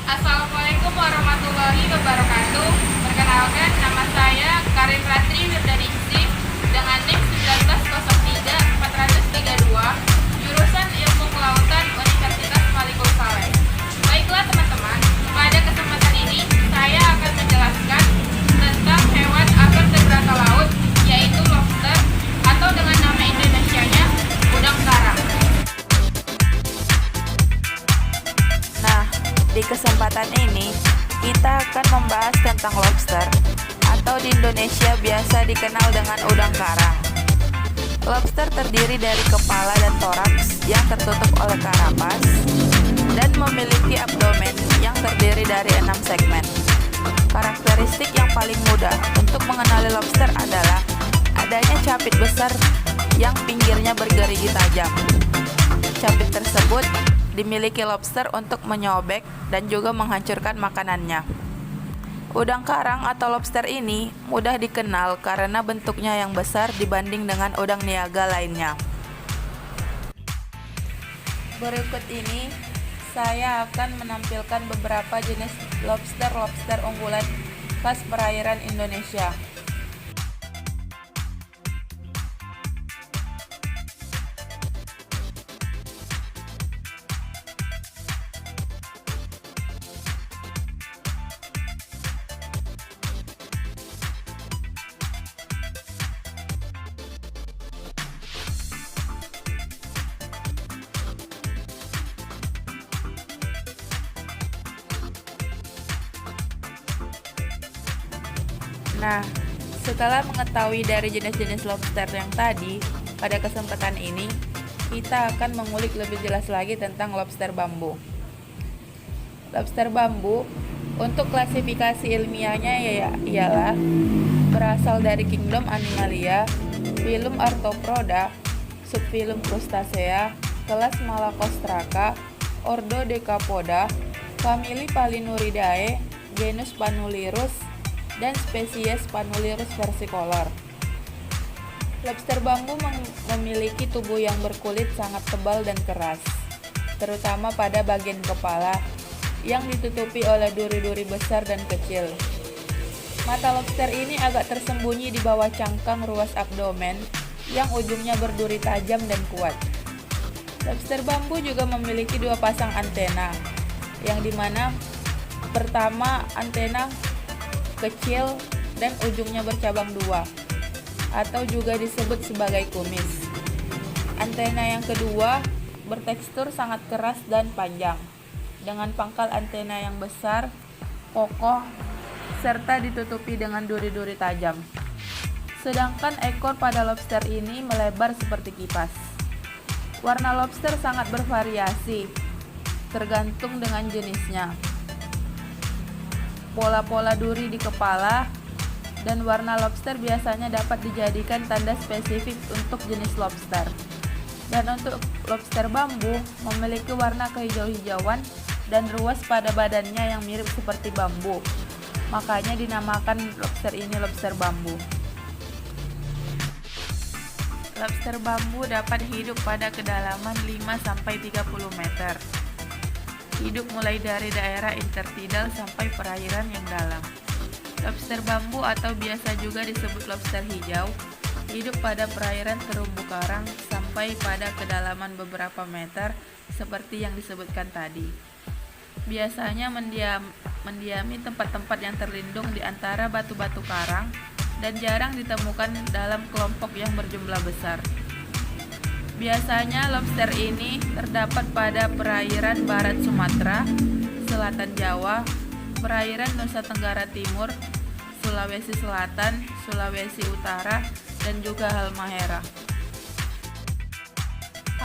Assalamualaikum warahmatullahi wabarakatuh. Perkenalkan, nama saya Karin Ratri Wirdaningsih dengan NIM 1903432, jurusan Ilmu Kelautan Universitas Malikul Saleh. Baiklah teman-teman, pada kesempatan ini saya akan menjelaskan tentang hewan vertebrata laut, yaitu lobster atau dengan nama Indonesianya udang karang. Nah, di kesempatan ini kita akan membahas tentang lobster atau di Indonesia biasa dikenal dengan udang karang. Lobster terdiri dari kepala dan toraks yang tertutup oleh karapas dan memiliki abdomen yang terdiri dari 6 segmen. Karakteristik yang paling mudah untuk mengenali lobster adalah adanya capit besar yang pinggirnya bergerigi tajam. Capit tersebut dimiliki lobster untuk menyobek dan juga menghancurkan makanannya. Udang karang atau lobster ini mudah dikenal karena bentuknya yang besar dibanding dengan udang niaga lainnya. Berikut ini saya akan menampilkan beberapa jenis lobster unggulan khas perairan Indonesia. Nah, setelah mengetahui dari jenis-jenis lobster yang tadi, pada kesempatan ini kita akan mengulik lebih jelas lagi tentang lobster bambu. Lobster bambu untuk klasifikasi ilmiahnya ialah berasal dari kingdom Animalia, filum Arthropoda, subfilum Crustacea, kelas Malacostraca, ordo Decapoda, famili Palinuridae, genus Panulirus, dan spesies Panulirus versicolor. Lobster bambu memiliki tubuh yang berkulit sangat tebal dan keras, terutama pada bagian kepala yang ditutupi oleh duri-duri besar dan kecil. Mata lobster ini agak tersembunyi di bawah cangkang ruas abdomen yang ujungnya berduri tajam dan kuat. Lobster bambu juga memiliki 2 pasang antena, yang dimana pertama antena kecil dan ujungnya bercabang 2 atau juga disebut sebagai kumis. Antena yang kedua bertekstur sangat keras dan panjang dengan pangkal antena yang besar, kokoh, serta ditutupi dengan duri-duri tajam. Sedangkan ekor pada lobster ini melebar seperti kipas. Warna lobster sangat bervariasi tergantung dengan jenisnya. Pola-pola duri di kepala dan warna lobster biasanya dapat dijadikan tanda spesifik untuk jenis lobster. Dan untuk lobster bambu memiliki warna kehijau-hijauan dan ruas pada badannya yang mirip seperti bambu. Makanya dinamakan lobster ini lobster bambu. Lobster bambu dapat hidup pada kedalaman 5-30 meter. Hidup mulai dari daerah intertidal sampai perairan yang dalam. Lobster bambu atau biasa juga disebut lobster hijau hidup pada perairan terumbu karang sampai pada kedalaman beberapa meter seperti yang disebutkan tadi. Biasanya mendiami tempat-tempat yang terlindung di antara batu-batu karang dan jarang ditemukan dalam kelompok yang berjumlah besar. Biasanya lobster ini terdapat pada perairan barat Sumatera, selatan Jawa, perairan Nusa Tenggara Timur, Sulawesi Selatan, Sulawesi Utara, dan juga Halmahera.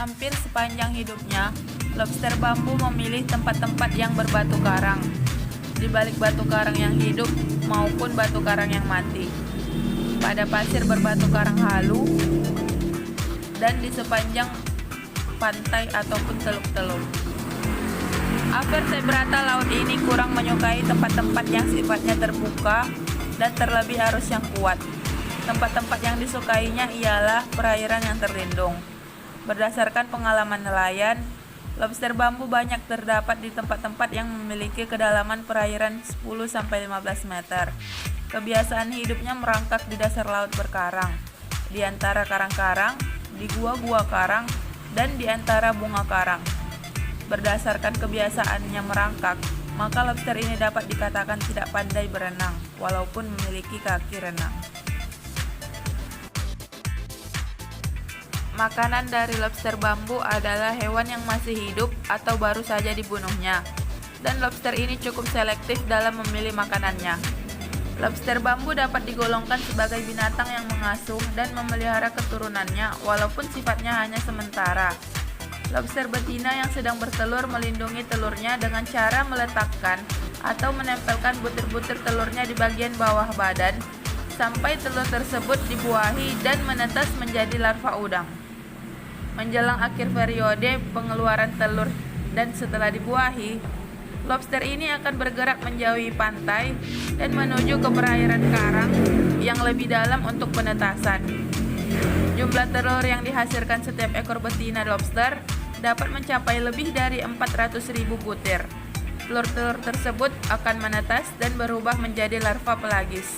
Hampir sepanjang hidupnya, lobster bambu memilih tempat-tempat yang berbatu karang, di balik batu karang yang hidup maupun batu karang yang mati, pada pasir berbatu karang halu, dan di sepanjang pantai ataupun teluk-teluk. Vertebrata laut ini kurang menyukai tempat-tempat yang sifatnya terbuka dan terlebih arus yang kuat. Tempat-tempat yang disukainya ialah perairan yang terlindung. Berdasarkan pengalaman nelayan, Lobster bambu banyak terdapat di tempat-tempat yang memiliki kedalaman perairan 10-15 meter. Kebiasaan hidupnya merangkak di dasar laut berkarang, di antara karang-karang, di gua-gua karang, dan di antara bunga karang. Berdasarkan kebiasaannya merangkak, maka lobster ini dapat dikatakan tidak pandai berenang, walaupun memiliki kaki renang. Makanan dari lobster bambu adalah hewan yang masih hidup atau baru saja dibunuhnya, dan lobster ini cukup selektif dalam memilih makanannya. Lobster bambu dapat digolongkan sebagai binatang yang mengasuh dan memelihara keturunannya, walaupun sifatnya hanya sementara. Lobster betina yang sedang bertelur melindungi telurnya dengan cara meletakkan atau menempelkan butir-butir telurnya di bagian bawah badan, sampai telur tersebut dibuahi dan menetas menjadi larva udang. Menjelang akhir periode pengeluaran telur dan setelah dibuahi, lobster ini akan bergerak menjauhi pantai dan menuju ke perairan karang yang lebih dalam untuk penetasan. Jumlah telur yang dihasilkan setiap ekor betina lobster dapat mencapai lebih dari 400.000 butir. Telur-telur tersebut akan menetas dan berubah menjadi larva pelagis.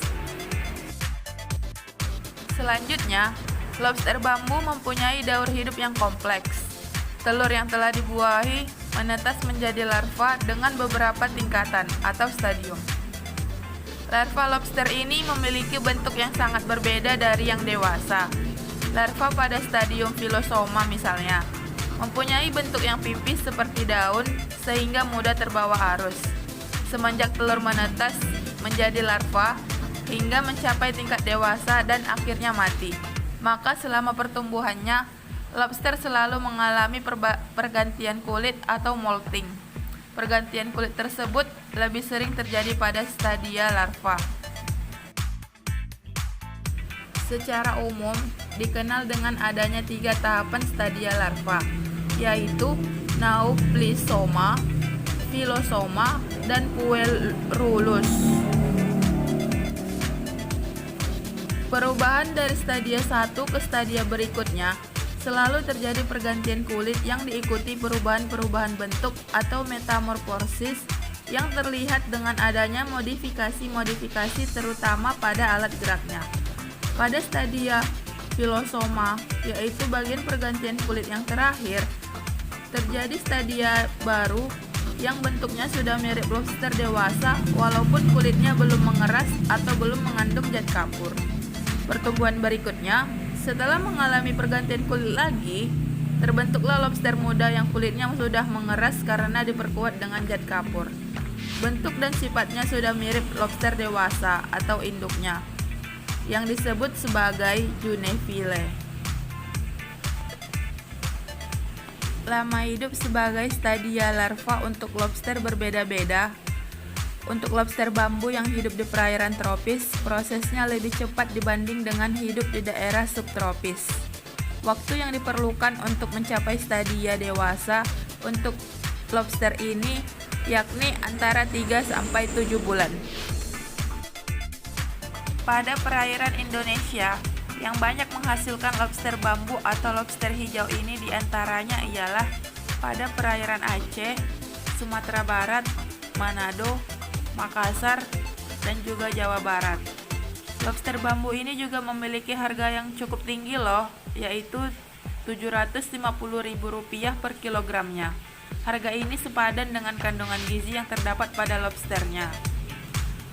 Selanjutnya, lobster bambu mempunyai daur hidup yang kompleks. Telur yang telah dibuahi menetas menjadi larva dengan beberapa tingkatan atau stadium. Larva lobster ini memiliki bentuk yang sangat berbeda dari yang dewasa. Larva pada stadium Phylosoma misalnya, mempunyai bentuk yang pipis seperti daun sehingga mudah terbawa arus. Semenjak telur menetas menjadi larva hingga mencapai tingkat dewasa dan akhirnya mati, maka selama pertumbuhannya, lobster selalu mengalami pergantian kulit atau molting. Pergantian kulit tersebut lebih sering terjadi pada stadia larva. Secara umum, dikenal dengan adanya 3 tahapan stadia larva, yaitu Nauplisoma, Phylosoma, dan Puerulus. Perubahan dari stadia 1 ke stadia berikutnya selalu terjadi pergantian kulit yang diikuti perubahan-perubahan bentuk atau metamorfosis yang terlihat dengan adanya modifikasi-modifikasi terutama pada alat geraknya. Pada stadia Phylosoma, yaitu bagian pergantian kulit yang terakhir, terjadi stadia baru yang bentuknya sudah mirip lobster dewasa walaupun kulitnya belum mengeras atau belum mengandung zat kapur. Pertumbuhan berikutnya, setelah mengalami pergantian kulit lagi, terbentuklah lobster muda yang kulitnya sudah mengeras karena diperkuat dengan zat kapur. Bentuk dan sifatnya sudah mirip lobster dewasa atau induknya, yang disebut sebagai Junephile. Lama hidup sebagai stadia larva untuk lobster berbeda-beda. Untuk lobster bambu yang hidup di perairan tropis, prosesnya lebih cepat dibanding dengan hidup di daerah subtropis. Waktu yang diperlukan untuk mencapai stadia dewasa untuk lobster ini yakni antara 3-7 bulan. Pada perairan Indonesia, yang banyak menghasilkan lobster bambu atau lobster hijau ini diantaranya ialah pada perairan Aceh, Sumatera Barat, Manado, Makassar, dan juga Jawa Barat. Lobster bambu ini juga memiliki harga yang cukup tinggi loh, yaitu Rp750.000 per kilogramnya. Harga ini sepadan dengan kandungan gizi yang terdapat pada lobsternya.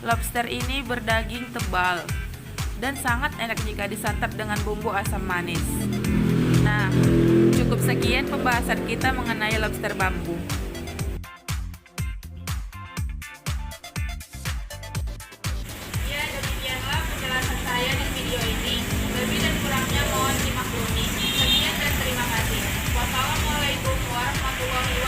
Lobster ini berdaging tebal dan sangat enak jika disantap dengan bumbu asam manis. Nah, cukup sekian pembahasan kita mengenai lobster bambu. Ya, demikianlah penjelasan saya di video ini. Lebih dan kurangnya mohon dimaklumi. Sekian dan terima kasih. Wassalamualaikum warahmatullahi wabarakatuh.